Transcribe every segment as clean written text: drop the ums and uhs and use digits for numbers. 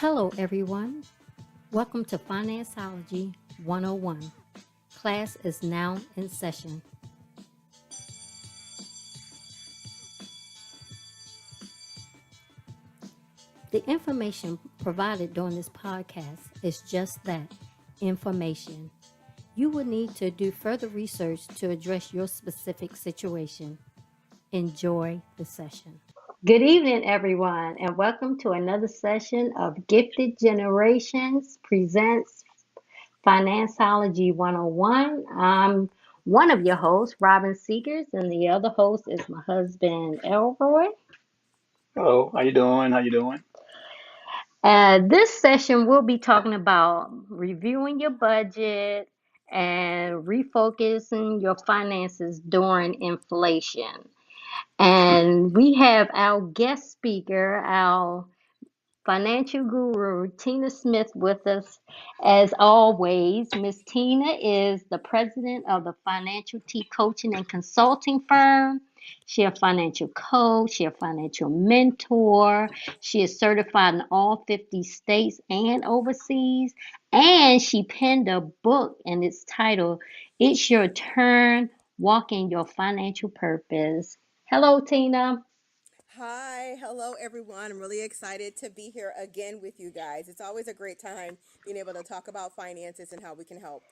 Hello, everyone. Welcome to Financeology 101. Class is now in session. The information provided during this podcast is just that information. You will need to do further research to address your specific situation. Enjoy the session. Good evening, everyone, and welcome to another session of Gifted Generations Presents Financeology 101. I'm one of your hosts, Robin Seegers, and the other host is my husband, Elroy. Hello, how you doing? How you doing? This session, we'll be talking about reviewing your budget and refocusing your finances during inflation. And we have our guest speaker, our financial guru Tina Smith with us as always. Miss Tina is the president of the Financial T Coaching and Consulting Firm. She a financial coach, she a financial mentor. She is certified in all 50 states and overseas. And she penned a book and it's titled It's Your Turn, Walking Your Financial Purpose. Hello, Tina. Hi, hello everyone. I'm really excited to be here again with you guys. It's always a great time being able to talk about finances and how we can help.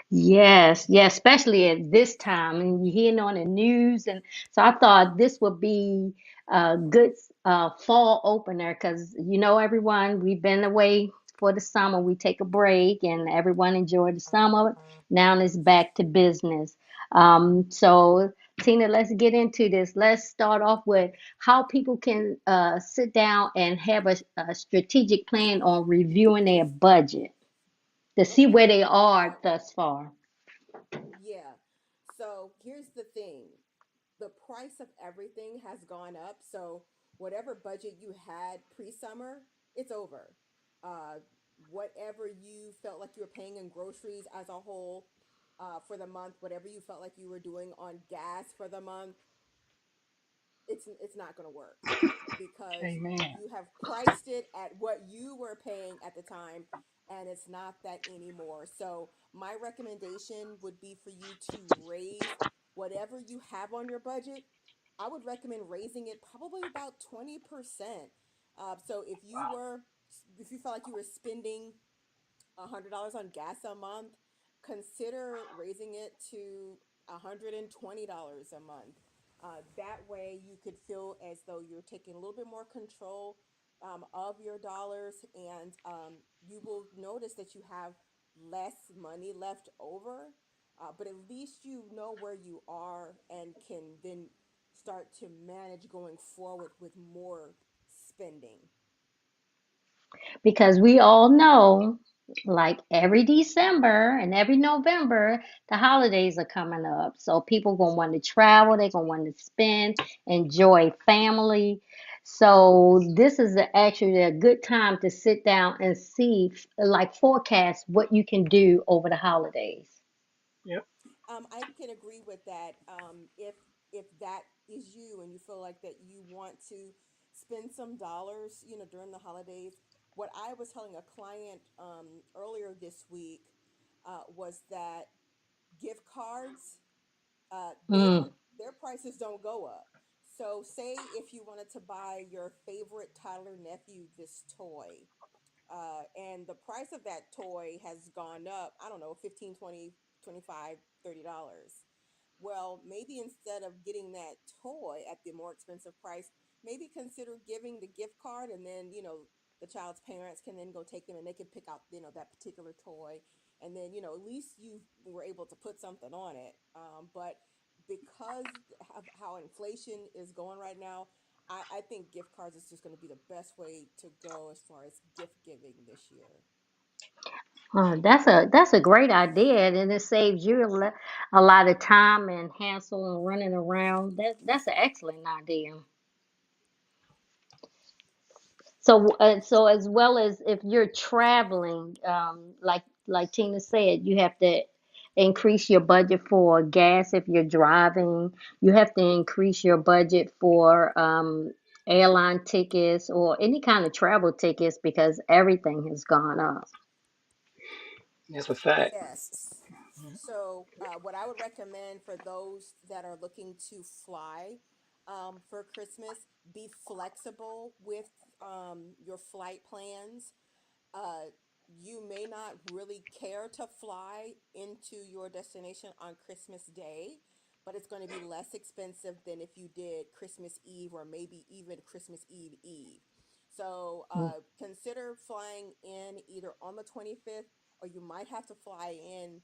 Yes, yes, especially at this time, and you're hearing on the news, and so I thought this would be a good fall opener because everyone, we've been away for the summer. We take a break, and everyone enjoyed the summer. Now it's back to business. So Tina, let's get into this. Let's start off with how people can sit down and have a strategic plan on reviewing their budget to see Okay. where they are thus far. Yeah. So here's the thing. The price of everything has gone up. So whatever budget you had pre-summer, it's over. Uh, Whatever you felt like you were paying in groceries as a whole for the month, whatever you felt like you were doing on gas for the month, it's not going to work because Amen. you have priced it at what you were paying at the time and it's not that anymore. So my recommendation would be for you to raise whatever you have on your budget. I would recommend raising it probably about 20%. So if you felt like you were spending $100 on gas a month, consider raising it to $120 a month. That way, you could feel as though you're taking a little bit more control of your dollars, and you will notice that you have less money left over. But at least you know where you are and can then start to manage going forward with more spending. Because we all know, like every December and every November, the holidays are coming up. So people gonna want to travel, they're gonna want to spend, enjoy family. So this is actually a good time to sit down and see, like forecast what you can do over the holidays. Yep. I can agree with that. If that is you and you feel like that you want to spend some dollars, during the holidays, what I was telling a client earlier this week was that gift cards, Mm. their prices don't go up. So, say if you wanted to buy your favorite toddler nephew this toy, and the price of that toy has gone up, I don't know, 15, 20, 25, $30. Well, maybe instead of getting that toy at the more expensive price, maybe consider giving the gift card, and then, the child's parents can then go take them and they can pick out, that particular toy. And then, at least you were able to put something on it. But because of how inflation is going right now, I think gift cards is just going to be the best way to go as far as gift giving this year. That's a great idea, and it saves you a lot of time and hassle and running around. That's an excellent idea. So as well as if you're traveling, like Tina said, you have to increase your budget for gas if you're driving. You have to increase your budget for airline tickets or any kind of travel tickets because everything has gone up. That's a fact. Yes. So, what I would recommend for those that are looking to fly for Christmas, be flexible with your flight plans. Uh, you may not really care to fly into your destination on Christmas Day, but it's going to be less expensive than if you did Christmas Eve or maybe even Christmas Eve Eve. So consider flying in either on the 25th, or you might have to fly in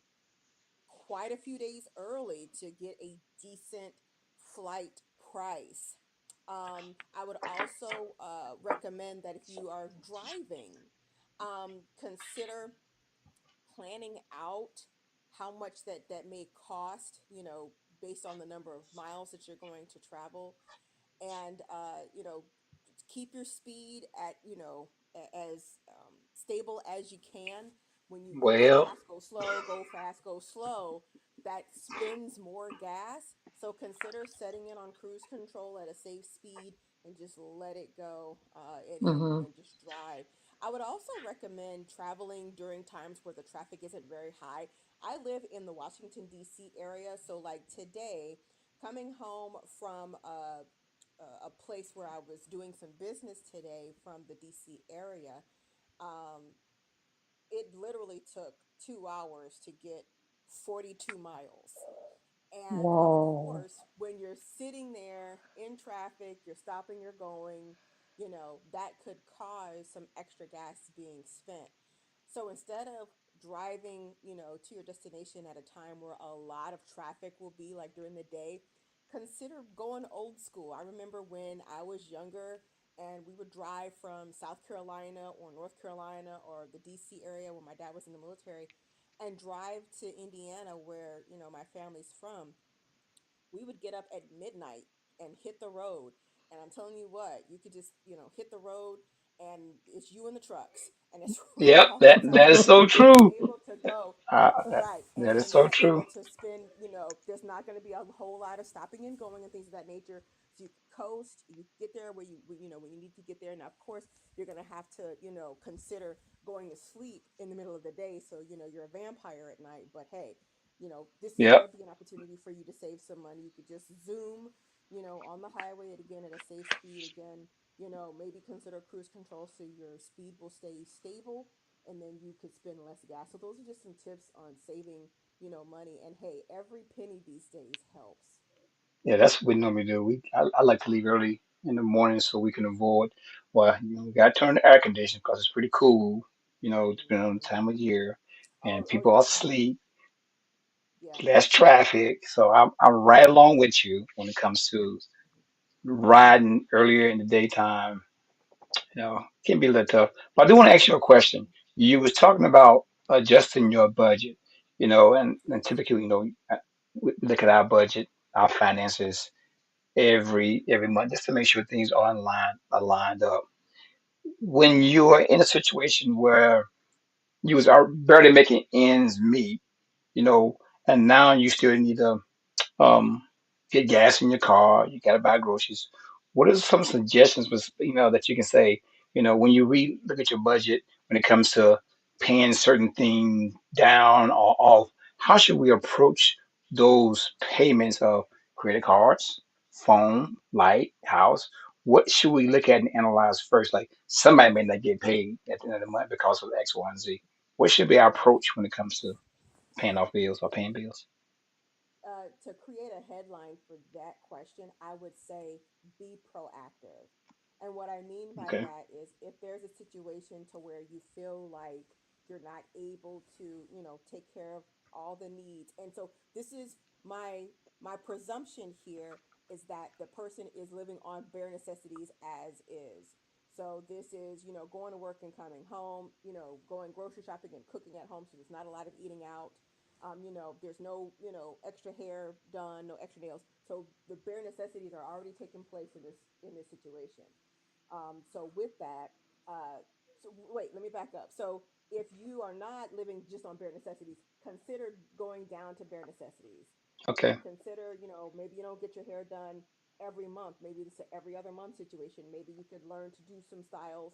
quite a few days early to get a decent flight price. I would also recommend that if you are driving, consider planning out how much that may cost, based on the number of miles that you're going to travel, and keep your speed at as stable as you can. When you go Well, fast, go slow, go fast, go slow, that spends more gas. So consider setting it on cruise control at a safe speed and just let it go, Hmm. and just drive. I would also recommend traveling during times where the traffic isn't very high. I live in the Washington, D.C. area, so like today, coming home from a place where I was doing some business today from the DC area, um, it literally took 2 hours to get 42 miles. And of Whoa. course, when you're sitting there in traffic, you're stopping, you're going, that could cause some extra gas being spent. So instead of driving, to your destination at a time where a lot of traffic will be, like during the day, consider going old school. I remember when I was younger and we would drive from South Carolina or North Carolina or the DC area when my dad was in the military and drive to Indiana where, my family's from. We would get up at midnight and hit the road. And I'm telling you what, you could just, hit the road and it's you and the trucks. And it's really yep, all that that's out that is there. so And you're true. able to go. That, Right. that is And so you're true. able to spend, there's not going to be a whole lot of stopping and going and things of that nature. So you coast, you get there when you need to get there. Now, of course, you're going to have to, consider going to sleep in the middle of the day. So, you're a vampire at night. But hey, this Yep, might be an opportunity for you to save some money. You could just zoom, on the highway again at a safe speed again. Maybe consider cruise control so your speed will stay stable and then you could spend less gas. So those are just some tips on saving, money. And hey, every penny these days helps. yeah, that's what we normally do. I like to leave early in the morning so we can avoid. Well, we got to turn the air conditioner because it's pretty cool. Depending on the Hmm. time of year, Oh, and oh people are yeah, yeah, asleep, yeah. less traffic. So I'm right along with you when it comes to riding earlier in the daytime. Can be a little tough. But I do want to ask you a question. You was talking about adjusting your budget, and Yes. typically, we look at our budget, our finances every month just to make sure things are aligned up. When you're in a situation where you was barely making ends meet, you know, and now you still need to um, get gas in your car. You got to buy groceries. What are some suggestions with that you can say when you look at your budget when it comes to paying certain things down or off? How should we approach those payments of credit cards, phone, light, house? What should we look at and analyze first? Like somebody may not get paid at the end of the month because of X, Y, and Z. What should be our Right. approach when it comes to paying off bills or paying bills? To create a headline for that question, I would say be proactive. And what I mean by Okay. that is if there's a situation to where you feel like you're not able to, take care of all the needs. And so this is my presumption here is that the person is living on bare necessities as is. So this is, going to work and coming home, going grocery shopping and cooking at home. So there's not a lot of eating out. There's no, extra hair done, no extra nails. So the bare necessities are already taking place in this situation. So with that, so wait, let me back up. So if you are not living just on bare necessities, consider going down to bare necessities. Okay. So consider, maybe you don't get your hair done every month. Maybe it's a every other month situation. Maybe you could learn to do some styles,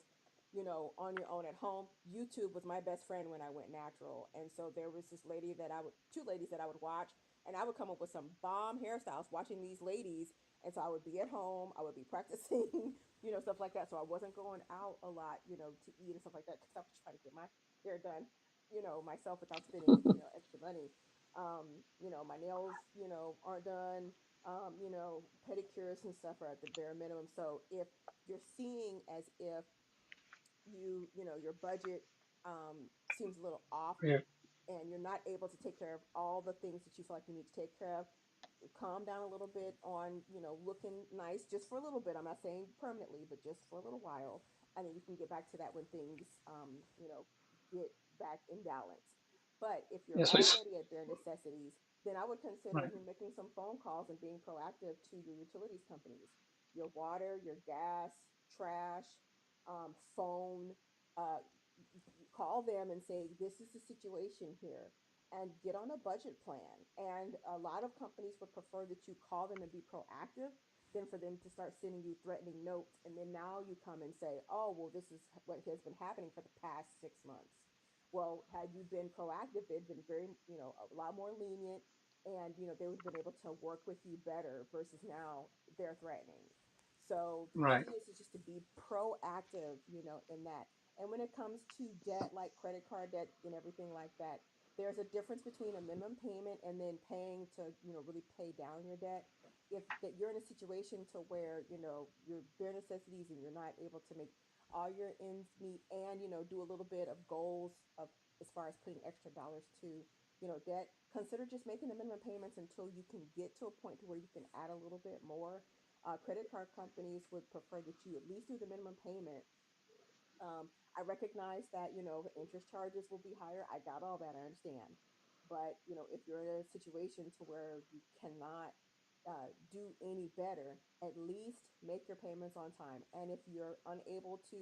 on your own at home. YouTube was my best friend when I went natural. And so there was this lady that I would, two ladies that I would watch, and I would come up with some bomb hairstyles watching these ladies. And so I would be at home, I would be practicing, stuff like that. So I wasn't going out a lot, to eat and stuff like that because I was trying to get my hair done, myself without spending, extra money. My nails, aren't done. Pedicures and stuff are at the bare minimum. So if you're seeing as if your budget seems a little off Yeah. and you're not able to take care of all the things that you feel like you need to take care of, calm down a little bit on looking nice just for a little bit. I'm not saying permanently, but just for a little while, and then you can get back to that when things get back in balance. But if you're Yeah. So it's already at bare necessities, then I would consider right. making some phone calls and being proactive to your utilities companies, your water, your gas, trash, phone. Uh, Call them and say, this is the situation here, and get on a budget plan. And a lot of companies would prefer that you call them and be proactive than for them to start sending you threatening notes. And then now you come and say, oh, well, this is what has been happening for the past 6 months. Well, had you been proactive, they'd been very, a lot more lenient, and, they would have been able to work with you better versus now they're threatening. So the Right. key is just to be proactive, in that. And when it comes to debt, like credit card debt and everything like that, there's a difference between a minimum payment and then paying to, really pay down your debt. If that you're in a situation to where, your bare necessities and you're not able to make all your ends meet and, do a little bit of goals of as far as putting extra dollars to, debt, consider just making the minimum payments until you can get to a point to where you can add a little bit more. Credit card companies would prefer that you at least do the minimum payment. I recognize that, interest charges will be higher. I got all that. I understand. But, if you're in a situation to where you cannot do any better, at least make your payments on time. And if you're unable to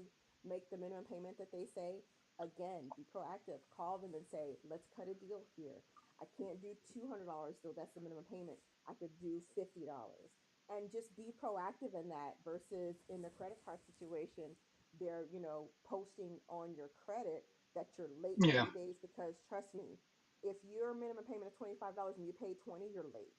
make the minimum payment that they say, again, be proactive. Call them and say, let's cut a deal here. I can't do $200, though that's the minimum payment. I could do $50. And just be proactive in that versus in the credit card situation they're posting on your credit that you're late Yeah. 30 days because trust me, if your minimum payment is $25 and you pay 20, you're late.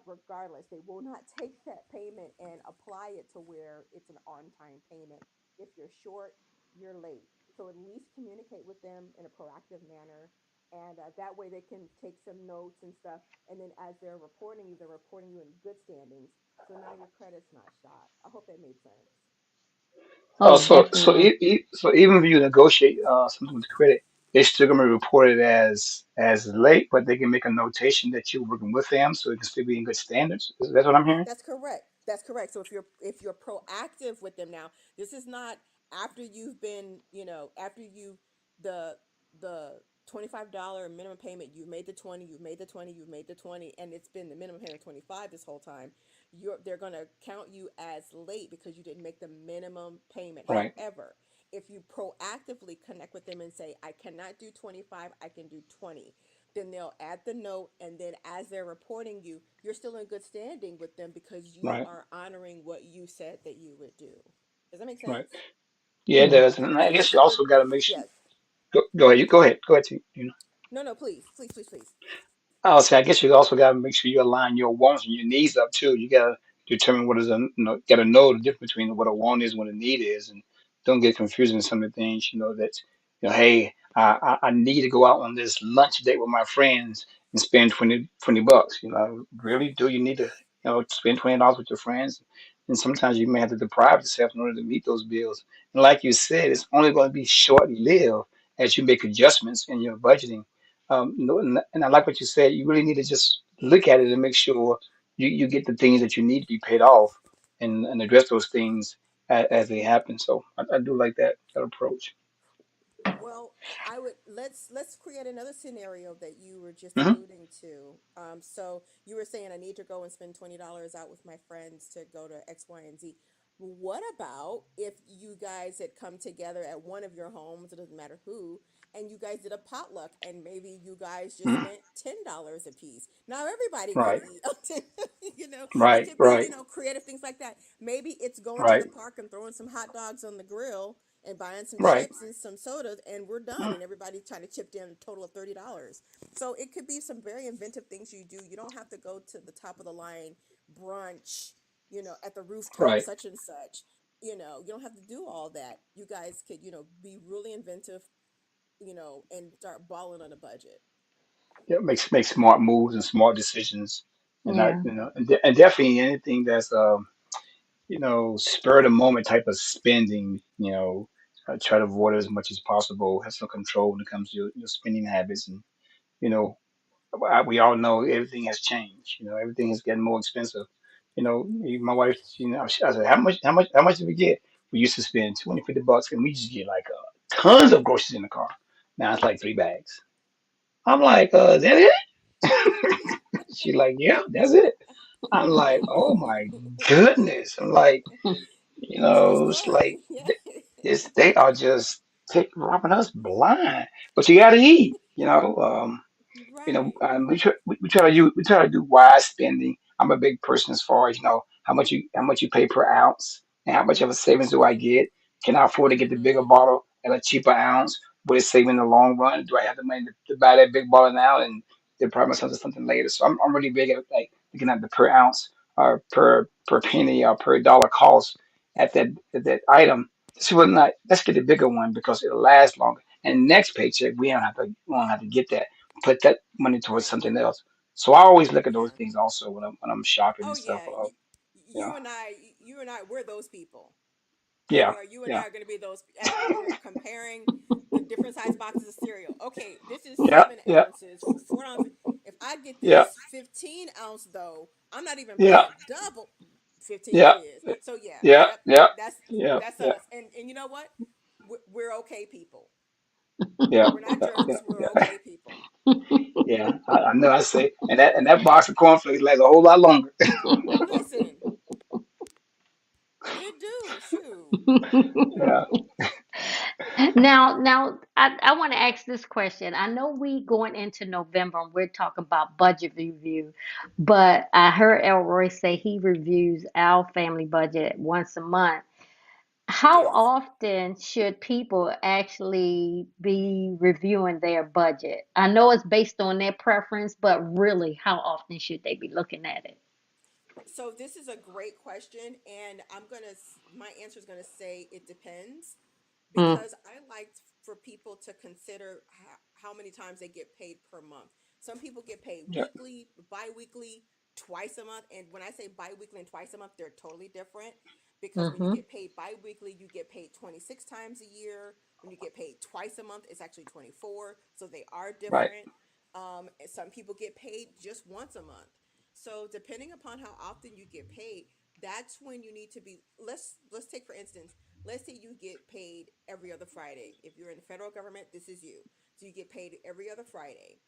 Regardless, they will not take that payment and apply it to where it's an on time payment. If you're short, you're late. So at least communicate with them in a proactive manner, and that way they can take some notes and stuff. And then as they're reporting you in good standings. So now your credit's not shot. I hope that made sense. Oh, Oh, definitely. so even if you negotiate something with credit, they're still gonna report it as late, but they can make a notation that you're working with them, so it can still be in good standards. That's what I'm hearing. That's correct. That's correct. So if you're proactive with them now, this is not after you've been, after you the the $25 minimum payment, you've made the 20, you've made the 20, you've made the 20, and it's been the minimum payment 25 this whole time. They're gonna count you as late because you didn't make the minimum payment. Right. However, if you proactively connect with them and say, I cannot do 25, I can do 20, then they'll add the note, and then as they're reporting you, you're still in good standing with them because you Right. are honoring what you said that you would do. Does that make Right. sense? Yeah, it does. And, And I and guess this you is where, also got to make sure. yes. Go ahead. You go ahead. Go ahead. You. No, no, please, please, please, please. I'll say, I guess you also got to make sure you align your wants and your needs up too. You got to determine what is a, got to know the difference between what a want is and what a need is, and don't get confused in some of the things. That, hey, I need to go out on this lunch date with my friends and spend 20 bucks. Really, do you need to, spend $20 with your friends? And sometimes you may have to deprive yourself in order to meet those bills. And like you said, it's only going to be short lived as you make adjustments in your budgeting. And I like what you said. You really need to just look at it and make sure you get the things that you need to be paid off, and address those things as they happen. So I do like that approach. Well, I would let's create another scenario that you were just Hmm. alluding to. So you were saying I need to go and spend $20 out with my friends to go to X, Y, and Z. What about if you guys had come together at one of your homes? It doesn't matter who, and you guys did a potluck, and maybe you guys just Mhm. spent $10 a piece. Now everybody can Right, eat. It right, could be, right, creative things like that. Maybe it's going to the right, park and throwing some hot dogs on the grill and buying some right, chips and some sodas, and we're done. mm, And everybody trying to chip in a total of $30. So it could be some very inventive things you do. You don't have to go to the top of the line brunch, at the rooftop, right. such and such. You don't have to do all that. You guys could, be really inventive, and start balling on a budget. Yeah, make smart moves and smart decisions, and not Yeah. and definitely anything that's spur of the moment type of spending. Try to avoid it as much as possible. Have some control when it comes to your spending habits, and you know we all know everything has changed. Everything is getting more expensive. My wife, I said, how much did we get? We used to spend 20, $50, and we just get like tons of groceries in the car. Now it's like 3 bags. I'm like, is that it? She like, yeah, that's it. I'm like, oh my goodness. I'm like, True it's story. like Yeah. they are just robbing us blind. But you got to eat. Right. We try to do wise spending. I'm a big person as far as how much you pay per ounce and how much of a savings do I Right. get. Can I afford to get the bigger Mm-hmm. bottle at a cheaper ounce? Will it save me in the long run? Do I have the money to buy that big bottle now and deprive myself of something later? So I'm really big at like looking at the per ounce or per penny or per dollar cost at that item. This will not. Let's get the bigger one because it'll last longer. And next paycheck we don't have to get that, put that money towards Right. something else. So I always look at those Yeah. things also when I'm shopping Oh and stuff. yeah. Yeah, You and I, we're those people. yeah, You and I yeah, are going to be those as we're comparing the different size boxes of cereal. Okay, this is yeah, 7 ounces for 4 ounces. If I get yeah, this 15 ounce though, I'm not even yeah, paying double 15 yeah, it is. So yeah, yeah, yep, yeah, that's yeah, that's yeah, us. And you know what? We're okay people. yeah, We're not yeah, yeah, jerks. We're yeah. okay people. Yeah, I know. I say, and that box of cornflakes lasts a whole lot longer. Listen, it do. Shoot. Yeah, Now, I want to ask this question. I know we going into November and we're talking about budget review, but I heard Elroy say he reviews our family budget once a month. How Yes. often should people actually be reviewing their budget? I know it's based on their preference, but really, how often should they be looking at it? So this is a great question, and my answer is gonna say it depends, Mm, because I like for people to consider how many times they get paid per month. Some people get paid yeah, weekly, bi-weekly, twice a month, and when I say bi-weekly and twice a month, they're totally different, because when you mm-hmm. get paid bi-weekly, you get paid 26 times a year. When you get paid twice a month, it's actually 24, so they are right, different. And some people get paid just once a month. So depending upon how often you get paid, that's when you need to be. Let's take for instance. Let's say you get paid every other Friday. If you're in the federal government, this is you. So you get paid every other Friday.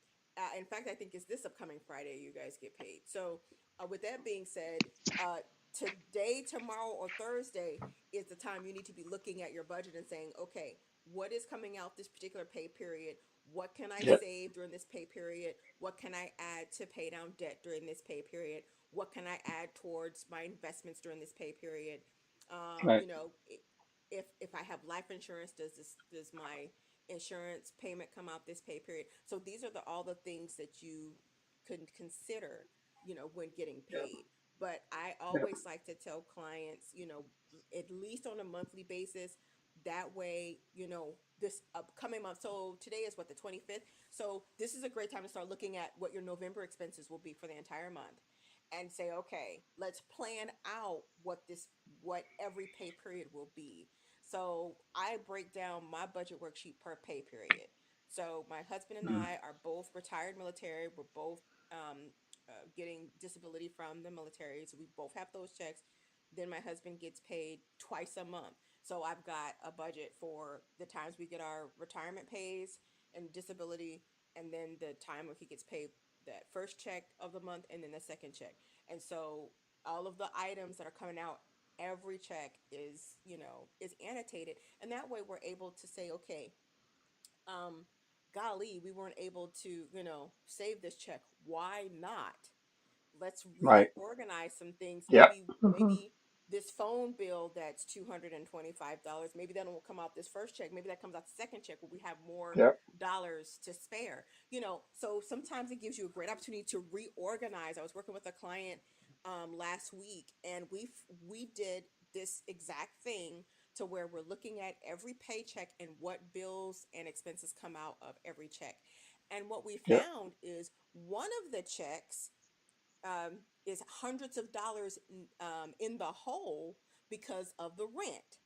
In fact, I think it's this upcoming Friday you guys get paid. So with that being said, uh, today, tomorrow, or Thursday is the time you need to be looking at your budget and saying, okay, what is coming out this particular pay period? What can I yeah, save during this pay period? What can I add to pay down debt during this pay period? What can I add towards my investments during this pay period? right, You know, if I have life insurance, does my insurance payment come out this pay period? So these are all the things that you can consider, when getting yeah, paid. But I yeah, always like to tell clients, at least on a monthly basis. That way, this upcoming month. So today is what, the 25th. So this is a great time to start looking at what your November expenses will be for the entire month, and say, okay, let's plan out what every pay period will be. So I break down my budget worksheet per pay period. So my husband and mm, I are both retired military. We're both getting disability from the military, so we both have those checks. Then my husband gets paid twice a month. So I've got a budget for the times we get our retirement pays and disability, and then the time where he gets paid that first check of the month and then the second check. And so all of the items that are coming out every check is annotated, and that way we're able to say, okay, golly, we weren't able to, save this check. Why not? Let's Right. reorganize some things. Yep. Mhm. Maybe this phone bill that's $225, maybe that won't come out this first check. Maybe that comes out the second check where we have more Yep. dollars to spare. So sometimes it gives you a great opportunity to reorganize. I was working with a client last week, and we did this exact thing to where we're looking at every paycheck and what bills and expenses come out of every check. And what we Yep. found is one of the checks is hundreds of dollars in the hole because of the rent.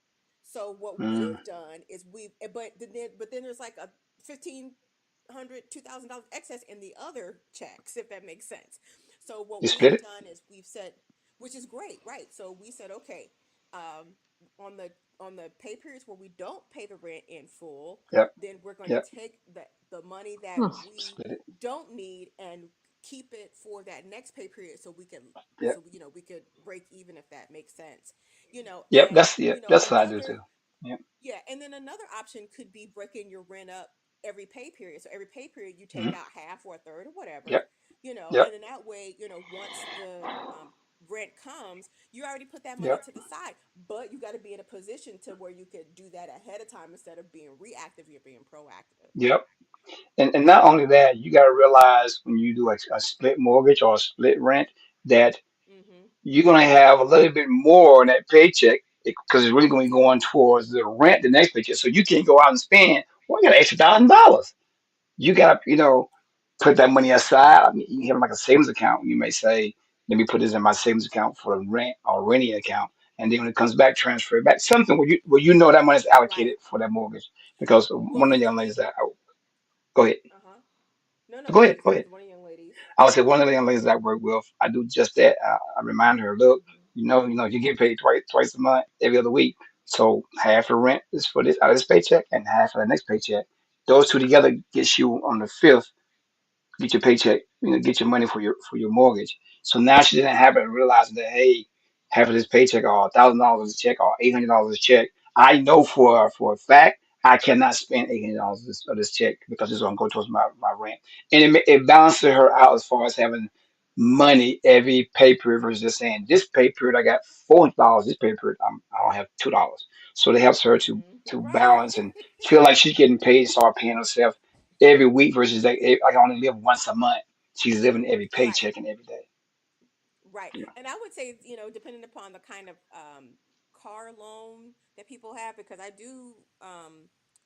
So what Mm. we've done is but then there's like a 1,500 $2,000 excess in the other checks, if that makes sense. So You what split we've it. done is we've said, which is great, right? So we said, okay, um, on the pay periods where we don't pay the rent in full, Yep. then we're going to Yep. take the money that Hmm. we Split it. don't need and keep it for that next pay period so we can Yep. we could break even, if that makes sense. Yep. And That's what I do another too. Yep. yeah, and then another option could be breaking your rent up every pay period. So every pay period you take Hmm. out half or a third or whatever, Yep. Yep. and then that way, once the rent comes, you already put that money Yep. to the side. But you got to be in a position to where you could do that ahead of time instead of being reactive, you're being proactive. Yep. And not only that, you got to realize when you do a split mortgage or a split rent that Mhm. you're going to have a little bit more in that paycheck because it's really going to be Yeah. going towards the rent the next paycheck. So you can't go out and spend, well, you got an extra $1,000. You got to, put that money aside. I mean, you have like a savings account. You may say, let me put this in my savings account for the rent or renting account. And then when it comes back, transfer it back. Something where you know that money is Right. allocated for that mortgage. Because Well, one of and the the young ladies thing, that, oh, go ahead. uh-huh. No, Go go ahead. ahead. Go Say ahead. it's one of the young ladies. I would say one of the young ladies that I work with, I do just that. I remind her, look, Mhm. you get paid twice a month, every other week. So half the rent is for this out of this paycheck, and half of the next paycheck. Those two together gets you on the fifth, get your paycheck, get your money for your mortgage. So now she didn't have it realizing that, hey, half of this paycheck or $1,000 a check or $800 a check, I know for a fact I cannot spend $800 of this check because it's gonna go towards my rent, and it balances her out as far as having money every pay period versus just saying this pay period I got $400, this pay period I don't have $2. So it helps her to Mhm. to Right. balance and feel like she's getting paid and start paying herself every week versus like I can only live once a month. She's living every Right. paycheck and every day. Right. Yeah. And I would say, depending upon the kind of car loan that people have, because I do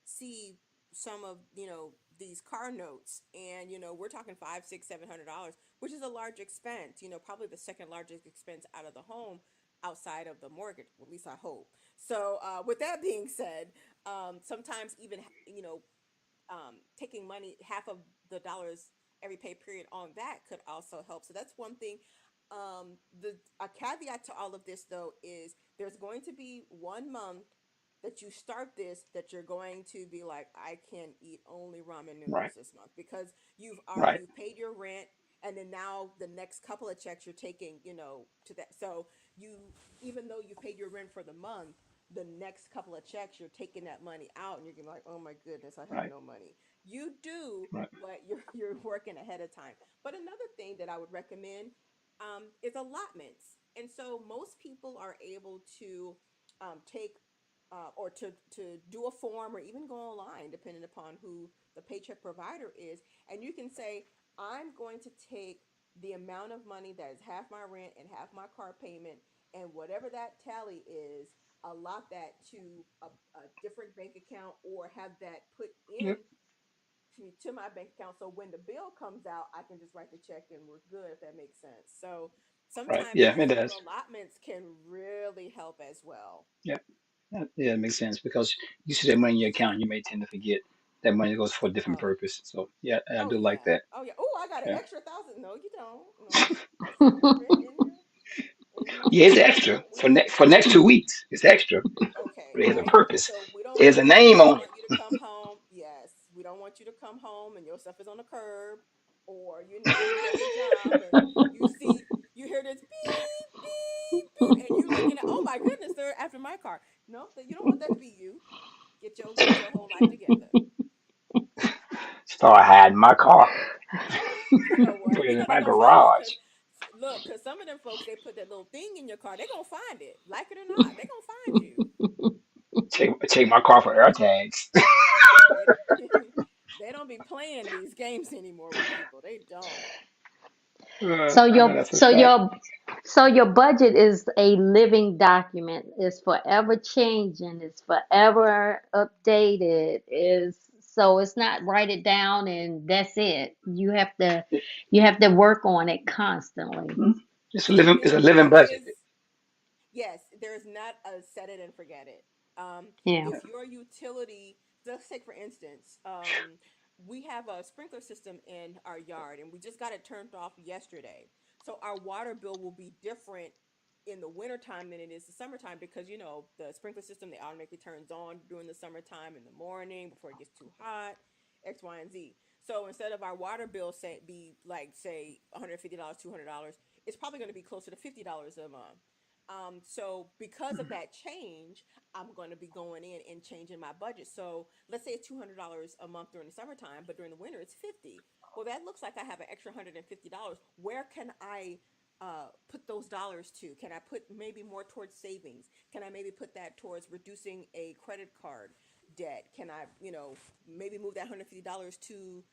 see some of, these car notes, and, we're talking five, six, $700, which is a large expense, probably the second largest expense out of the home outside of the mortgage, at least I hope. So, with that being said, sometimes even, taking money, half of the dollars every pay period on that could also help. So that's one thing. The A caveat to all of this though is there's going to be 1 month that you start this that you're going to be like, I can eat only ramen Right. noodles this month because Right. you've paid your rent, and then now the next couple of checks you're taking, to that. So you even though you paid your rent for the month, the next couple of checks you're taking that money out, and you're gonna be like, oh my goodness, I have Right. no money. You do, Right. but you're working ahead of time. But another thing that I would recommend is allotments. And so most people are able to take or to do a form or even go online, depending upon who the paycheck provider is. And you can say, I'm going to take the amount of money that is half my rent and half my car payment, and whatever that tally is, allot that to a different bank account or have that put in Yep. to my bank account, so when the bill comes out I can just write the check and we're good, if that makes sense. So Right. sometimes Yeah, it using your does. allotments can really help as well. Yeah. Yeah, it makes sense because you see that money in your account, you may tend to forget that money goes for a different Oh, purpose. So yeah, I oh do like yeah, that. oh yeah, oh I got an Yeah. extra thousand. No, you don't. No, you see your rent in your Yeah, it's account. extra We don't. for next 2 weeks. It's extra. Okay, But it has a right. purpose. So It has a name we don't on it. want you to come home. Yes, we don't want you to come home and your stuff is on the curb, or you go to the job and you hear this beep beep beep, and you looking at, oh my goodness, they're after my car. No, you don't want that to be you. Get your whole life together. start hiding my car, You know what? put You it in know they're my gonna find it because garage. look, because some of them folks they put that little thing in your car, they're gonna find it, like it or not, they're gonna find you. Take my car for air tags. They they don't be playing these games anymore with people. They don't. So I know your that's a so fact. your so your budget is a living document. It's forever changing. It's forever updated. Is so it's not write it down and that's it. You have to work on it constantly. Mhm. It's a living It budget. is. Yes, there's not a set it and forget it. Yeah. If your utility, let's take for instance, we have a sprinkler system in our yard and we just got it turned off yesterday. So our water bill will be different in the wintertime than it is the summertime because the sprinkler system they automatically turns on during the summertime in the morning before it gets too hot, X, Y, and Z. So instead of our water bill say be like say $150, $200, it's probably going to be closer to $50 a month. So because of that change, I'm going to be going in and changing my budget. So let's say it's $200 a month during the summertime, but during the winter it's 50. Well, that looks like I have an extra $150. Where can I put those dollars to? Can I put maybe more towards savings? Can I maybe put that towards reducing a credit card debt? Can I, maybe move that $150 to,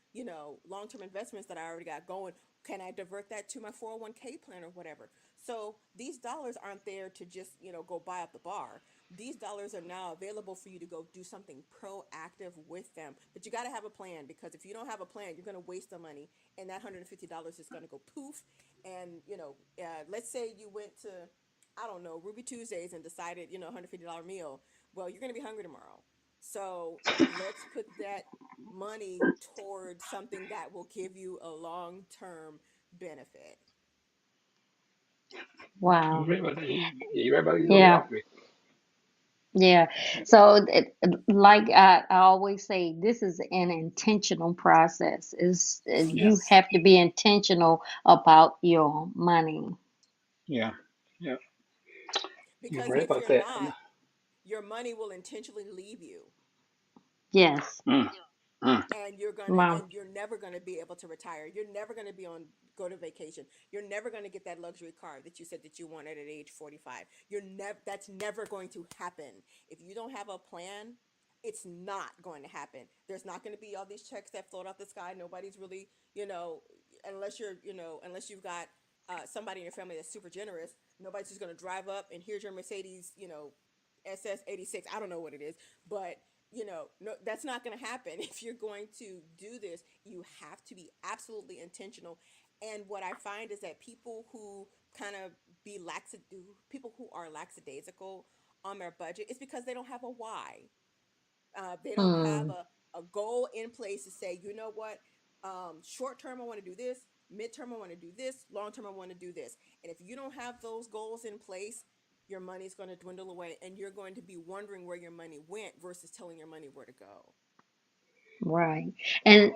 long term investments that I already got going? Can I divert that to my 401k plan or whatever? So these dollars aren't there to just, go buy up the bar. These dollars are now available for you to go do something proactive with them. But you got to have a plan because if you don't have a plan, you're going to waste the money and that $150 is going to go poof. And, let's say you went to, I don't know, Ruby Tuesdays and decided, $150 meal. Well, you're going to be hungry tomorrow. So let's put that money towards something that will give you a long term benefit. You're Wow. right about that. You're right about that. You're gonna be Yeah. hungry. Yeah. So, like I always say, this is an intentional process. Is Yeah, you Yes. have to be intentional about your money. yeah, yeah. You're Because right if about you're that. not, your money will intentionally leave you. Yes. Mm, mm. And Wow. you're never gonna be able to retire. You're never gonna be on go to vacation. You're never gonna get that luxury car that you said that you wanted at age 45. You're never That's never going to happen. If you don't have a plan, it's not going to happen. There's not going to be all these checks that float out the sky. Nobody's really, unless unless you've got somebody in your family that's super generous, nobody's just going to drive up and here's your Mercedes, SS86. I don't know what it is, but no, that's not going to happen. If you're going to do this, you have to be absolutely intentional. And what I find is that people who kind of people who are lackadaisical on their budget, it's because they don't have a why. They don't have Hmm. a goal in place to say, you know what, short term I want to do this, midterm I want to do this, long term I want to do this. And if you don't have those goals in place, your money's going to dwindle away and you're going to be wondering where your money went versus telling your money where to go. Right. And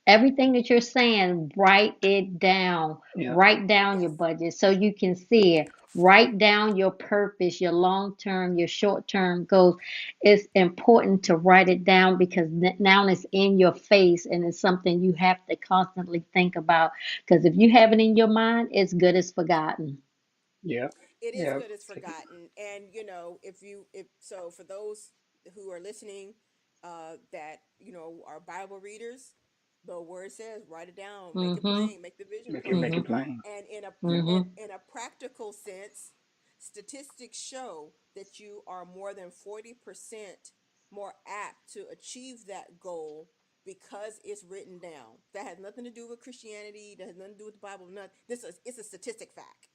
everything that you're saying, write it down. Yeah, Write down your Yes, budget so you can see it. Write down your purpose, your long term, your short term goals. It's important to write it down because now it's in your face and it's something you have to constantly think about. Because if you have it in your mind, it's good as forgotten. yeah, it is yeah. good as forgotten. And if so, for those who are listening, that are Bible readers, the word says write it down, make it Mm-hmm. plain, make the vision Make plain. it Mm-hmm. plain. And Yeah, Mm-hmm. in a practical sense, statistics show that you are more than 40% more apt to achieve that goal because it's written down. That has nothing to do with Christianity, that has nothing to do with the Bible, nothing. It's a statistic fact.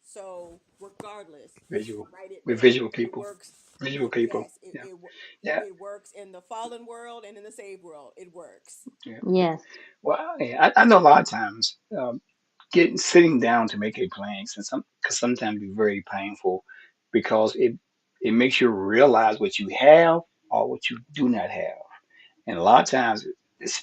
So regardless, visual. write it We're down. visual It people. works. Visual It people. yes, Yeah, yeah, it works in the fallen world and in the saved world. It works. yeah. Yes. Well, yeah, I know a lot of times getting sitting down to make a plan, because sometimes it's very painful because it makes you realize what you have or what you do not have. And a lot of times,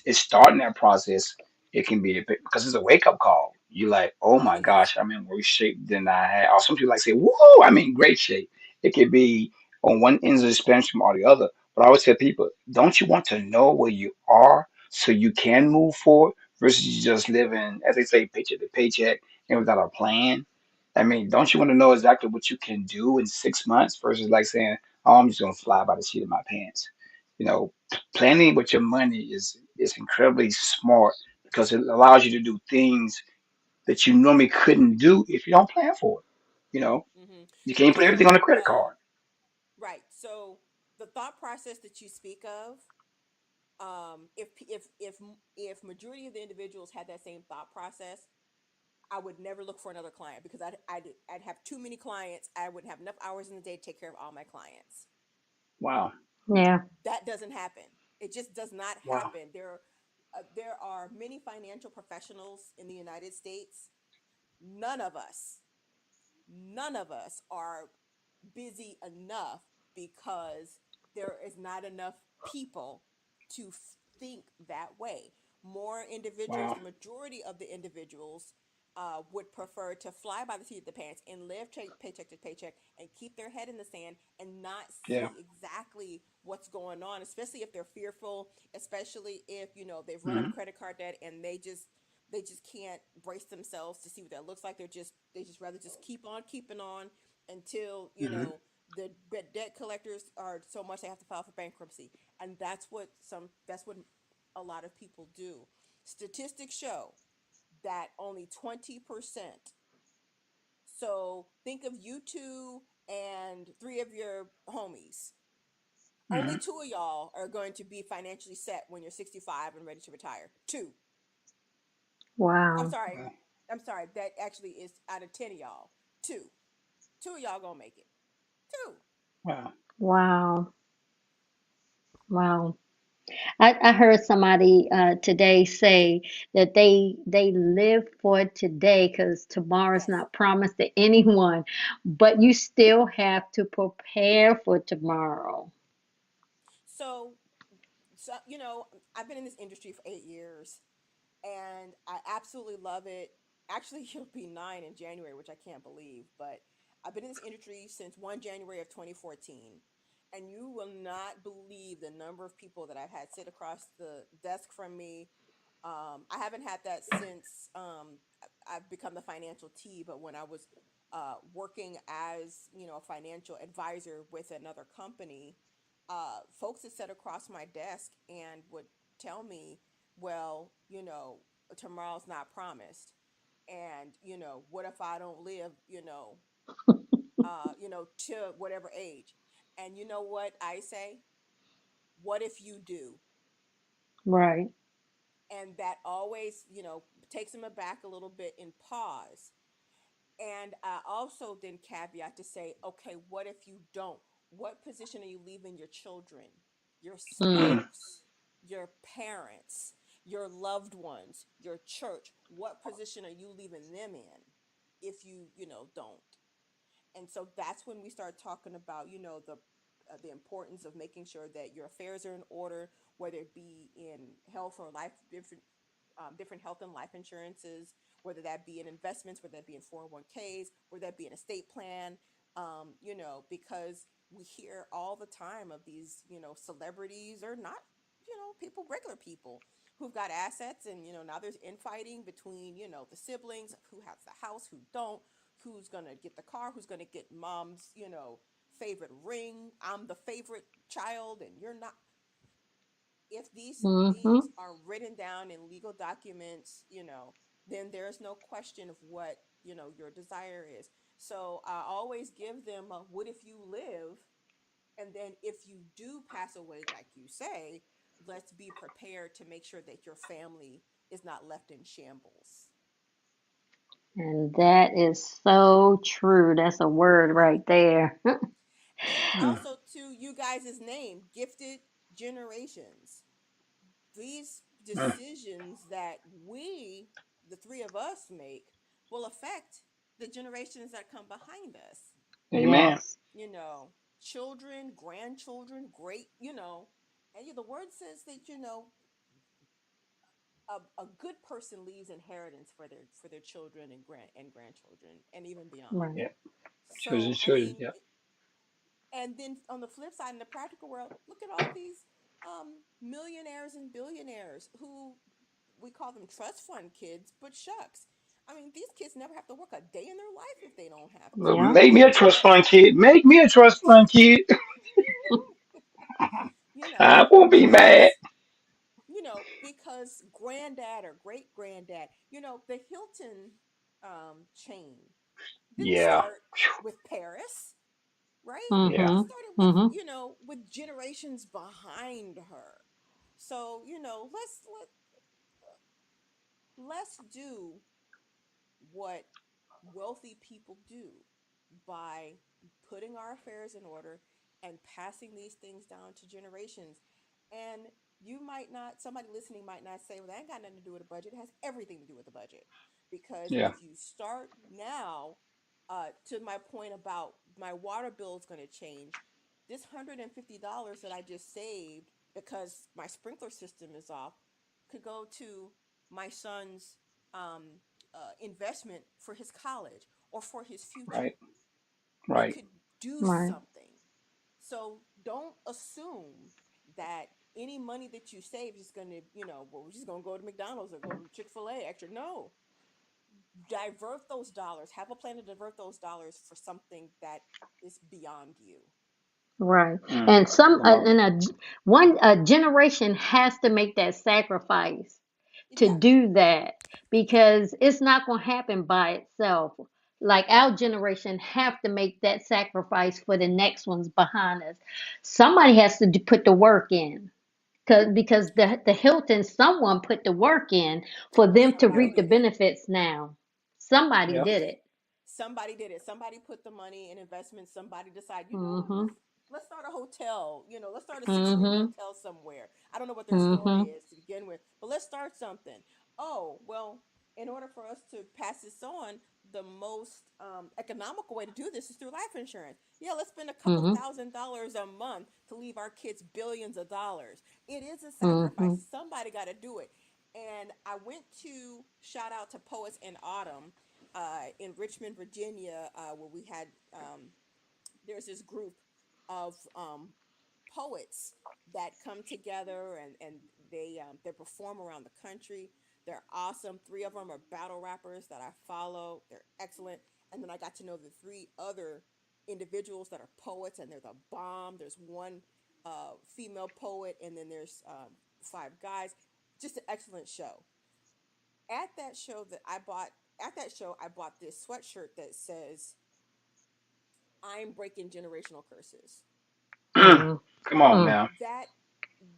it's starting that process. It can be a bit because it's a wake up call. You like, oh It my is. gosh, I'm in worse shape than I had. Or some people like say, whoa, I'm in great shape. It could be on one end of the spectrum or the other. But I always tell people, don't you want to know where you are so you can move forward versus you just living, as they say, paycheck to paycheck and without a plan. I mean, don't you want to know exactly what you can do in 6 months versus like saying, "Oh, I'm just gonna fly by the seat of my pants." You know, planning with your money is incredibly smart because it allows you to do things that you normally couldn't do if you don't plan for it. You know, Hmm. you can't put everything on So, a credit card. right. So the thought process that you speak of, if majority of the individuals had that same thought process, I would never look for another client because I'd have too many clients. I wouldn't have enough hours in the day to take care of all my clients. Wow, Yeah. That doesn't happen. It just does not wow, happen. There are many financial professionals in the United States. None of us, none of us are busy enough because there is not enough people to think that way. More individuals, wow, the majority of the individuals, would prefer to fly by the seat of the pants and live paycheck to paycheck and keep their head in the sand and not yeah, see exactly what's going on, especially if they're fearful, especially if they've run up hmm credit card debt and they just can't brace themselves to see what that looks like. They just rather just keep on keeping on until hmm the debt collectors are so much they have to file for bankruptcy, and that's what a lot of people do. Statistics show that only 20%. So think of you two and three of your homies. Only hmm two of y'all are going to be financially set when you're 65 and ready to retire. Two. I'm Wow. sorry. wow, I'm sorry. That actually is out of 10 of y'all. Two. Two of y'all gonna make it. Two. wow. Wow. Wow. I heard somebody today say that they live for today because tomorrow's Yes. not promised to anyone, but you still have to prepare for tomorrow. So, I've been in this industry for 8 years, and I absolutely love it. Actually, it'll be 9 in January, which I can't believe. But I've been in this industry since 1 January of 2014, and you will not believe the number of people that I've had sit across the desk from me. I haven't had that since I've become the financial T, but when I was working as a financial advisor with another company, folks that sat across my desk and would tell me, well, tomorrow's not promised. And, what if I don't live, to whatever age? And you know what I say? What if you do? Right. And that always, takes them aback a little bit and pause. And I also then caveat to say, okay, what if you don't? What position are you leaving your children, your Mm. Mm, spouse, your parents, your loved ones, your church? What position are you leaving them in if you don't? And so that's when we start talking about the importance of making sure that your affairs are in order, whether it be in health or life, different health and life insurances, whether that be in investments, whether that be in 401ks, whether that be an estate plan. Because we hear all the time of these celebrities or not, people, regular people who've got assets, and now there's infighting between the siblings, who has the house, who don't, who's gonna get the car, who's gonna get mom's favorite ring. I'm the favorite child and you're not. If these Mm-hmm. things are written down in legal documents, then there's no question of what your desire is. So I always give them a, what if you live, and then if you do pass away, like you say, let's be prepared to make sure that your family is not left in shambles. And that is so true. That's a word Hmm. right there. And mm, also to you guys' name, gifted generations. These mm. decisions that we, the three of us, make will affect the generations that come behind us. Amen. Yes. You know, children, grandchildren, great, and the word says that, a good person leaves inheritance for their children and grandchildren and even beyond. Right. Yeah. So, Children, I children. mean, Yep. and then on the flip side, in the practical world, look at all these. millionaires and billionaires who we call them trust fund kids, but shucks. I mean, these kids never have to work a day in their life if they don't have to. Yeah. Make me They a trust fund invest, kid. Make me a trust fund kid. you know, I won't be mad. because because granddad or great granddad, the Hilton chain didn't Yeah. start with Paris, right? Yeah. It Mhm. started with, Mhm. with generations behind her. So, let's do what wealthy people do by putting our affairs in order and passing these things down to generations. And you might not, somebody listening might not say, well, that ain't got nothing to do with a budget. It has everything to do with the budget. Because Yeah. if you start now, to my point about my water bill is going to change, this $150 that I just saved because my sprinkler system is off could go to my son's um, investment for his college or for his future. Right. It Right. could do Right. something. So don't assume that any money that you save is going to, well, we're just going to go to McDonald's or go to Chick-fil-A extra. No, divert those dollars. Have a plan to divert those dollars for something that is beyond you. Right. Mm. And some Come on. and one generation has to make that sacrifice to Yeah. do that because it's not going to happen by itself. Like our generation have to make that sacrifice for the next ones behind us. Somebody has to put the work in. Because the Hilton, someone put the work in for them to Somebody Yep. reap the did it. benefits now. Somebody Yep. did it. Somebody did it. Somebody put the money in investments. Somebody decided, Mhm. let's start a hotel. Let's start a 6 ring Mhm. hotel somewhere. I don't know what their story Mhm. is to begin with, but let's start something. Oh, well, in order for us to pass this on, the most economical way to do this is through life insurance. Yeah, let's spend a couple Mhm. $1,000s a month to leave our kids billions of dollars. It is a sacrifice. Mhm. Somebody got to do it. And I went to shout out to Poets in Autumn in Richmond, Virginia, where we had there's this group of poets that come together and they perform around the country. They're awesome. Three of them are battle rappers that I follow. They're excellent. And then I got to know the three other individuals that are poets, and they're the bomb. There's one female poet, and then there's five guys. Just an excellent show. At that show that I bought, at that show, I bought this sweatshirt that says I'm breaking generational curses. Mm. Mhm. Come on Mm. now. That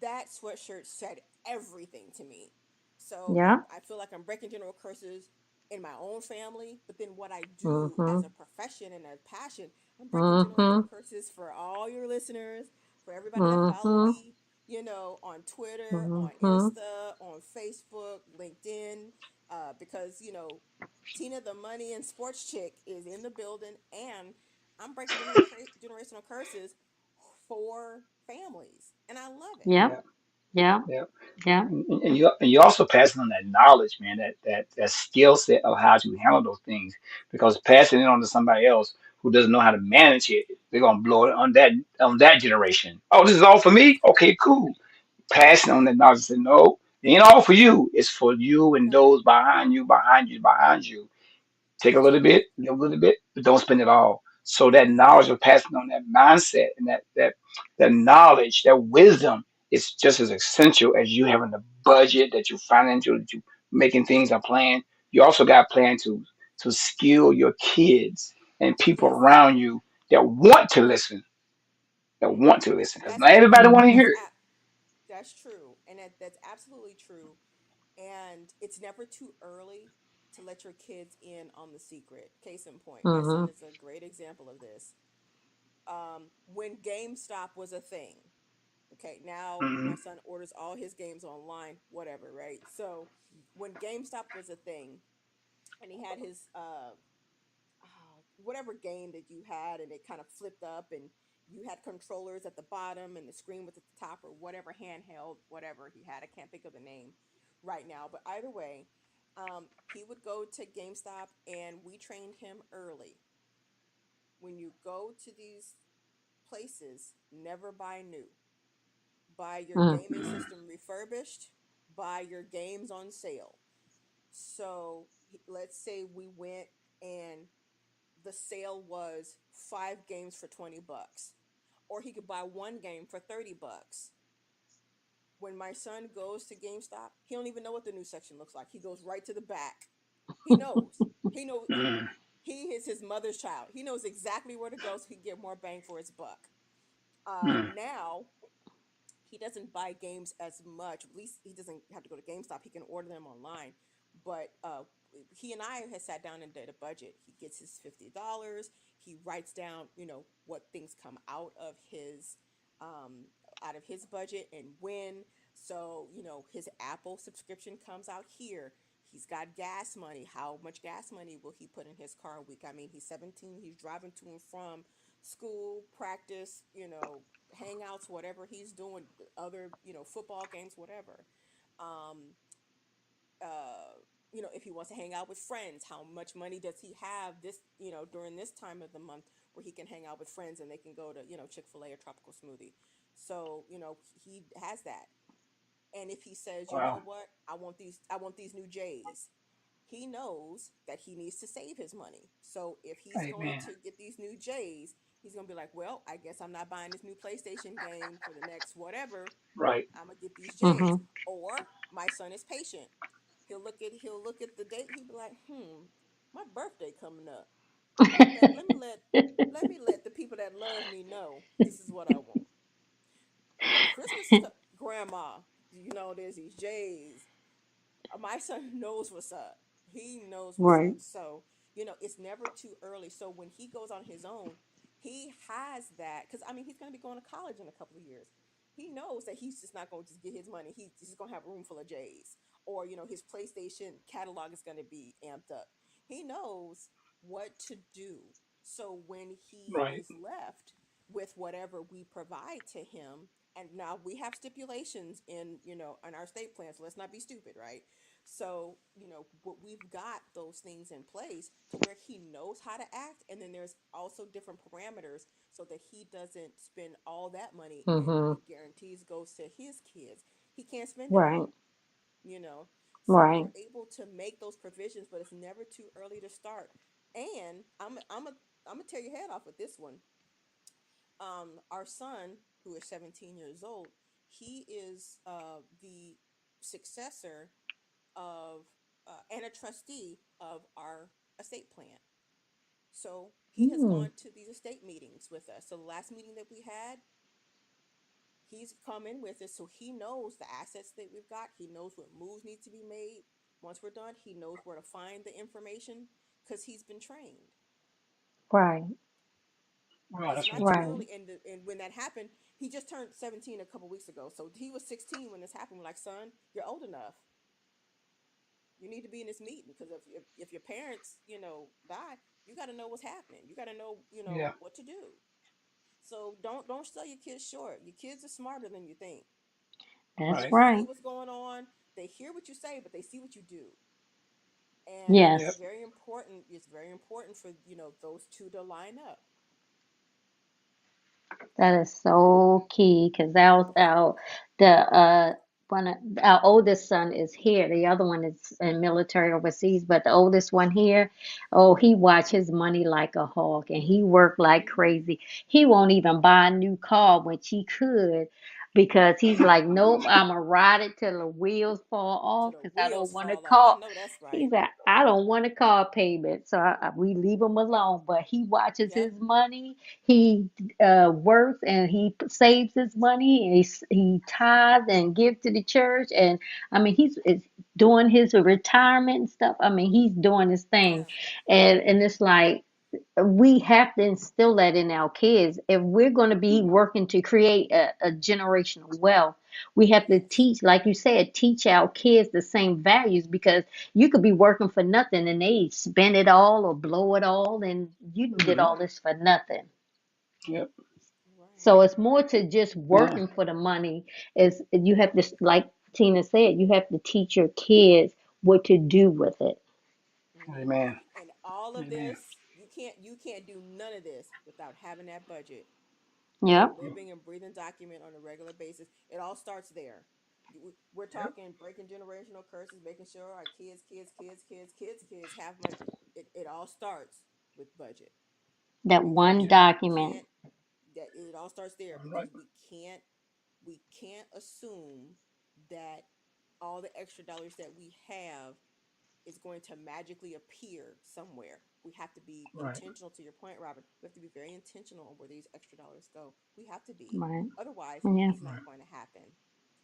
that sweatshirt said everything to me. So Yeah. I feel like I'm breaking general curses in my own family, but then what I do as a Mhm. profession and a passion, I'm breaking generational Mhm. curses for all your listeners, for everybody that follow Mhm. me, on Twitter, on Mhm. Insta, on Facebook, LinkedIn, because Tina the Money and Sports Chick is in the building, and I'm breaking generational curses for families, and I love it. Yep. Yep. Yep. Yep. Yep. And you also passing on that knowledge, man, that skill set of how to handle those things. Because passing it on to somebody else who doesn't know how to manage it, they're gonna blow it on that generation. Oh, this is all for me? Okay, cool. Passing on that knowledge and say, no, it ain't all for you. It's for you and Okay, those behind you, behind you, behind you. Take a that's little right. bit, give a little bit, but don't spend it all. So that knowledge of passing on that mindset and that knowledge, that wisdom is just as essential as you having the budget that you financial that you making things a plan. You also got a plan to skill your kids and people Yes, around you that want to listen, that want to listen. Because that's not everybody want to Mhm. hear it. that's true, and that's absolutely true. And it's never too early to let your kids in on the secret. Case in point, my son Mhm. is a great example of this. When GameStop was a thing, okay, now Hmm. my son orders all his games online, whatever, right? So when GameStop was a thing, and he had his whatever game that you had, and it kind of flipped up, and you had controllers at the bottom and the screen was at the top, or whatever handheld whatever he had, I can't think of the name right now, but either way, he would go to GameStop, and we trained him early. When you go to these places, never buy new, buy your Mm. gaming system refurbished, buy your games on sale. So let's say we went and the sale was 5 games for $20, or he could buy one game for $30. When my son goes to GameStop, he don't even know what the new section looks like. He goes right to the back. He knows. He knows. Mm. He is his mother's child. He knows exactly where to go so he can get more bang for his buck. Mm. Now he doesn't buy games as much. At least he doesn't have to go to GameStop. He can order them online. But he and I had sat down and did a budget. He gets his $50. He writes down, what things come um, out of his budget and when. So his Apple subscription comes out here. He's got gas money. How much gas money will he put in his car a week? I mean, he's 17. He's driving to and from school, practice, hangouts, whatever he's doing, other, football games, whatever. Um, if he wants to hang out with friends, how much money does he have this, during this time of the month where he can hang out with friends and they can go to, Chick-fil-A or Tropical Smoothie. So, he has that. And if he says, you know Wow. what, I want these new J's, he knows that he needs to save his money. So if he's going Amen. to get these new J's, he's going to be like, well, I guess I'm not buying this new PlayStation game for the next whatever. Right. I'm going to get these J's. Mhm. Or my son is patient. He'll look at the date. He'll be like, my birthday coming up. Let me let the people that love me know this is what I want. When Christmas grandma, there's these J's. My son knows what's up. He knows what's Right. up. So, it's never too early. So when he goes on his own, he has that because I mean he's gonna be going to college in a couple of years. He knows that he's just not going to just get his money. He's just gonna have a room full of J's. Or, his PlayStation catalog is gonna be amped up. He knows what to do. So when he Right. is left with whatever we provide to him, and now we have stipulations in our state plan, so let's not be stupid, right? So, but we've got those things in place to where he knows how to act. And then there's also different parameters so that he doesn't spend all that money and Mhm. it guarantees goes to his kids. He can't spend it Right. all, you know? So Right. we're able to make those provisions, but it's never too early to start. And I'm gonna tear your head off with this one. Our son, who is 17 years old, he is the successor of and a trustee of our estate plan. So he has Mm. gone to these estate meetings with us. So the last meeting that we had, he's come in with us, so he knows the assets that we've got. He knows what moves need to be made. Once we're done, he knows where to find the information because he's been trained. Right. Wow. It's That's not too Right. fantastic. early. And when that happened, he just turned 17 a couple weeks ago. So he was 16 when this happened. We're like, son, you're old enough. You need to be in this meeting because if your parents, die, you got to know what's happening. You got to know, Yeah. what to do. So don't sell your kids short. Your kids are smarter than you think. That's They Right. see right. what's going on. They hear what you say, but they see what you do. And it's Yep. Yes. very important. It's very important for those two to line up. That is so key because our the one of, our oldest son is here. The other one is in military overseas, but the oldest one here, oh, he watch his money like a hawk and he work like Hmm. crazy. He won't even buy a new car which he could because he's like, nope, I'ma ride it till the wheels fall To off the because I don't wheels want a fall off. I car. know that's right. He's like, I don't want a car payment, so we leave him alone. But he watches Yep. his money. He works and he saves his money and he tithes and gives to the church. And I mean, he's is doing his retirement and stuff. I mean, he's doing his thing. Yeah. And it's like, we have to instill that in our kids. If we're going to be working to create a generational wealth, we have to Yes. teach, like you said, teach our kids the same values because you could be working for nothing and they spend it all or blow it all and you did Hmm. all this for nothing. Yep. Right. So it's more to just Yeah. working for the money. Is you have to, like Tina said, you have to teach your kids what to do with it. Hmm. Amen. And all of Amen. this, you can't do none of this without having that budget. a Yep. living and breathing document on a regular basis. It all starts there. We're Yep. talking breaking generational curses, making sure our kids have money. It all starts with budget That one because we document. can't. That it all starts there I'm because right. we can't assume that all the extra dollars that we have is going to magically appear somewhere. We have to be Right. intentional, to your point, Robin. We have to be very intentional on where these extra dollars go. We have to be. Right. Otherwise, Yeah. it's not Right. going to happen.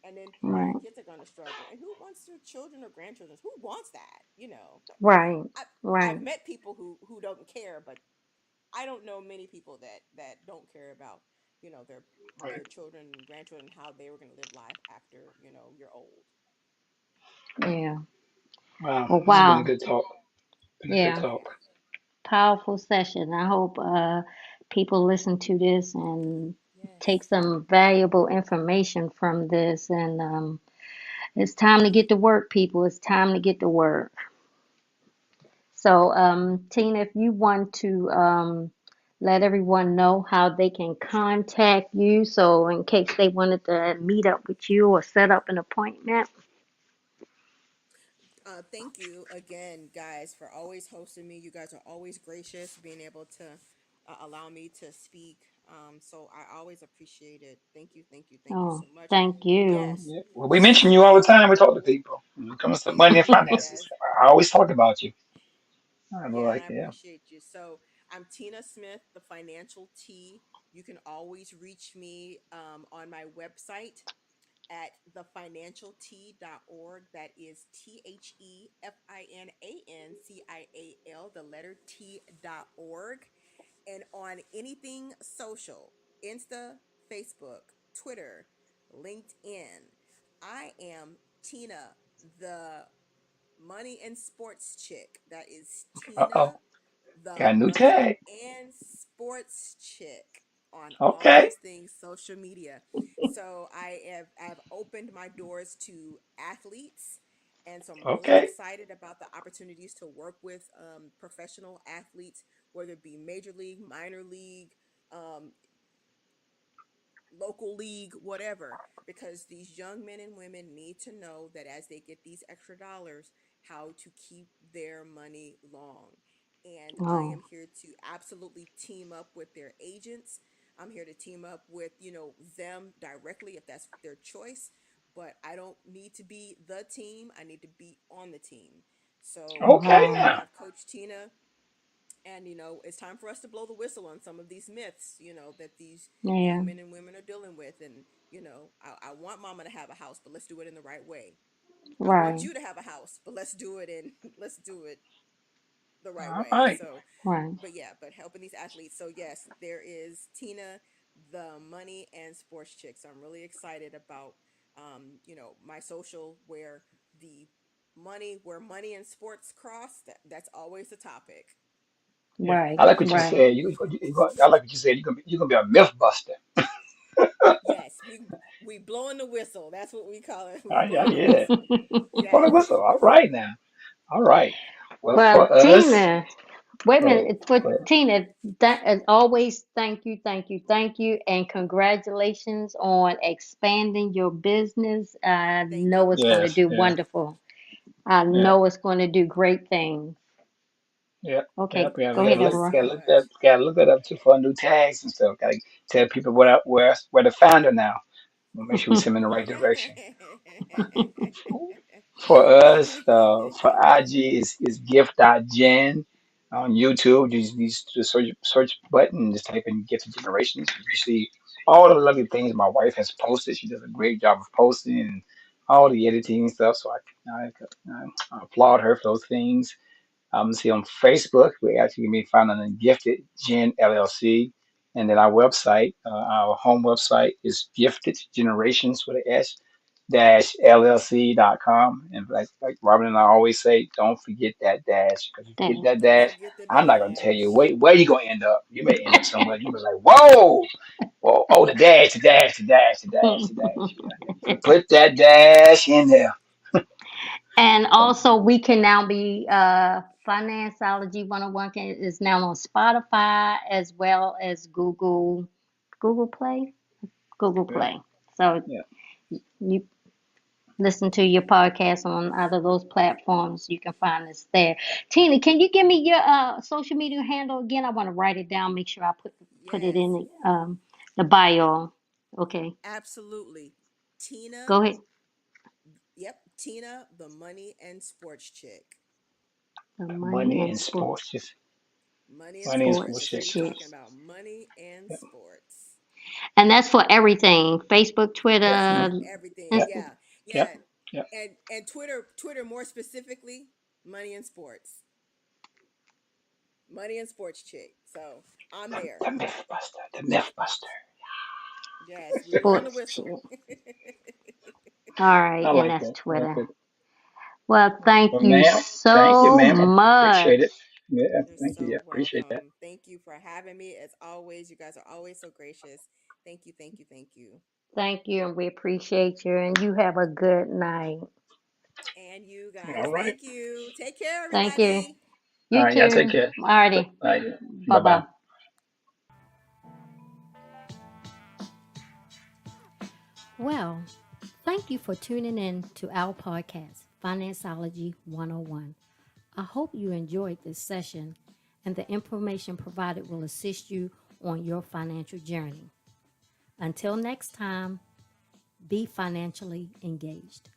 And then our Right. kids are going to struggle. And who wants their children or grandchildren? Who wants that? Right. I, Right. I've met people who don't care, but I don't know many people that don't care about their Right. children and grandchildren, how they were going to live life after you're old. Yeah. Wow. Well, This has been a wow. good talk. Been a good Yeah. talk. Yes. Powerful session. I hope people listen to this and take Yes. some valuable information from this. And it's time to get to work, people. It's time to get to work. So, Tina, if you want to let everyone know how they can contact you, so in case they wanted to meet up with you or set up an appointment. Thank you again, guys, for always hosting me. You guys are always gracious, being able to allow me to speak. So I always appreciate it. Thank you Oh, so much. thank you. Yes, Yeah. Well, we mention you all the time. We talk to people when it comes to money and finances. yes, I always talk about you. I'm yeah, and like, I yeah. appreciate you. So I'm Tina Smith, the Financial T. You can always reach me on my website at thefinancialt.org. That is TheFinancial, the letter T.org. And on anything social, Insta, Facebook, Twitter, LinkedIn, I am Tina, the money and sports chick. That is Uh oh. Tina, the Got a new money tag. and sports chick on all Okay. those things social media. So I've opened my doors to athletes, and so I'm really Okay. excited about the opportunities to work with professional athletes, whether it be major league, minor league, um, local league, whatever, because these young men and women need to know that as they get these extra dollars, how to keep their money long. And I Oh, am here to absolutely team up with their agents. I'm here to team up with, them directly if that's their choice. But I don't need to be the team, I need to be on the team. So Okay wow. I now. have Coach Tina, and it's time for us to blow the whistle on some of these myths that these Yeah. young men and women are dealing with. And I want mama to have a house, but let's do it in the right way. I want Right. you to have a house, but let's do it in let's do it the right All way. right. So Right. but yeah, but helping these athletes. So yes, there is Tina, the money and sports chick. So I'm really excited about my social, where money and sports cross. That's always the topic. Yeah. Right. I like what you Right. said. I like what you said. You're gonna be a myth buster. Yes, we blowing the whistle. That's what we call it. We Yeah, blowing the yeah. whistle. For the Yes. whistle. All right now. All right. Well, Well, for us, Tina, wait a go ahead. minute. For Go ahead. Tina, that as always, thank you, thank you, thank you, and congratulations on expanding your business. I Thank know you. it's going to Yes. do Yeah. wonderful. I Yeah. know it's going to do great things. Yep. Okay, Yep. Yeah. go We Thank ahead, you Deborah. so much. gotta look that up too for new tags and stuff. Gotta tell people where to find her now. We'll make sure we send them in the right direction. For us, for IG is gift.gen. On YouTube, you just use the search button, just type in Gift Generations. You see all the lovely things my wife has posted. She does a great job of posting and all the editing and stuff. So I applaud her for those things. See on Facebook, we actually can be found on the Gifted Gen LLC. And then our website, our home website is Gifted Generations with an S dash LLC.com. And like Robin and I always say, don't forget that dash. Because if you forget Dang. that Don't dash, forget the I'm not going to tell you dash. where you going to end up. You may end up somewhere. You be like, whoa, whoa, oh, the dash, the dash, the dash, the dash, the dash. Yeah. Put that dash in there. And So, also, we can now be Financeology 101 is now on Spotify as well as Google. Google Play. Google Yeah, Play. So yeah. you listen to your podcast on either of those platforms. You can find us there. Tina, can you give me your social media handle again? I want to write it down. Make sure I put it Yes, in the bio. Okay, absolutely. Tina, go ahead. yep, Tina, the money and sports chick. The money Money and and sports sports, just Money and money and sports. sports, sports That's what we're just chick. talking about. Money and yeah, sports. And that's for everything. Facebook, That's for Twitter. everything. yeah, Inst- Yeah. yeah, Yeah. yeah. And Twitter more specifically, money and sports. Money and sports chick. So I'm there. The myth buster, the myth buster. Yes, we blowing the Sports chick. whistle. All right, I and like that's that. I like Twitter. that. Well, thank Well, you ma'am, thank you, so ma'am. I appreciate much. it. Yeah, You're thank you. Yeah, so appreciate that. welcome. Thank you for having me. As always, you guys are always so gracious. Thank you, thank you, thank you. Thank you, and we appreciate you. And you have a good night. And you All guys, right. thank you. Take care, Thank you. everybody. All You right. Y'all take too. care. Alrighty. All right. Bye Bye bye. bye. Well, thank you for tuning in to our podcast, Financeology 101. I hope you enjoyed this session and the information provided will assist you on your financial journey. Until next time, be financially engaged.